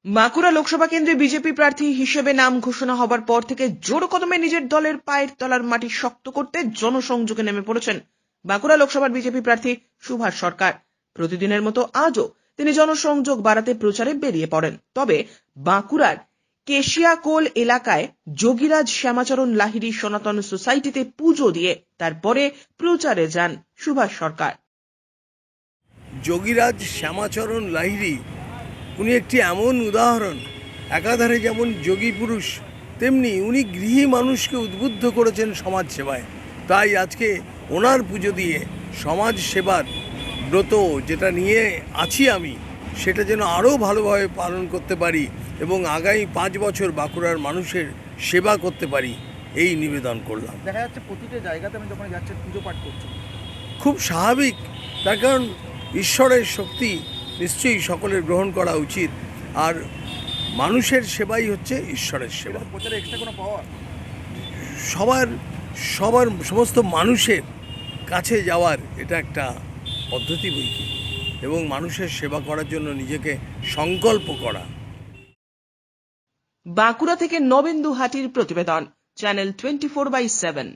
বাঁকুড়া লোকসভা কেন্দ্রে বিজেপি প্রার্থী হিসেবে নাম ঘোষণা হবার পর থেকে জোর কদমে নিজের দলের পায়ের তলার মাটি শক্ত করতে জনসংযোগে নেমে পড়েছেন বাঁকুড়া লোকসভার বিজেপি প্রার্থী সুভাষ সরকার। প্রতিদিনের মতো আজও তিনি জনসংযোগ বাড়াতে প্রচারে বেরিয়ে পড়েন। তবে বাঁকুড়ার কেশিয়াকোল এলাকায় যোগীরাজ শ্যামাচরণ লাহিড়ী সনাতন সোসাইটিতে পুজো দিয়ে তারপরে প্রচারে যান সুভাষ সরকার। যোগীরাজ শ্যামাচরণ লাহিড়ী উনি একটি এমন উদাহরণ, একাধারে যেমন যোগী পুরুষ তেমনি উনি গৃহী মানুষকে উদ্বুদ্ধ করেছেন সমাজ সেবায়। তাই আজকে ওনার পুজো দিয়ে সমাজ সেবার ব্রত যেটা নিয়ে আছি আমি, সেটা যেন আরও ভালোভাবে পালন করতে পারি এবং আগামী 5 বছর বাঁকুড়ার মানুষের সেবা করতে পারি, এই নিবেদন করলাম। দেখা যাচ্ছে প্রতিটা জায়গাতে আমি যখন যাচ্ছি পুজো পাঠ করছি, খুব স্বাভাবিক, তার কারণ ঈশ্বরের শক্তি নিশ্চয়ই সকলের গ্রহণ করা উচিত, আর মানুষের সেবাই হচ্ছে ঈশ্বরের সেবা। প্রচারে এক্সট্রা কোনো পাওয়া সবার সমস্ত মানুষের কাছে যাওয়ার এটা একটা পদ্ধতি বৈকি, এবং মানুষের সেবা করার জন্য নিজেকে সংকল্প করা। বাঁকুড়া থেকে নবেন্দু হাটির প্রতিবেদন, চ্যানেল 24/7।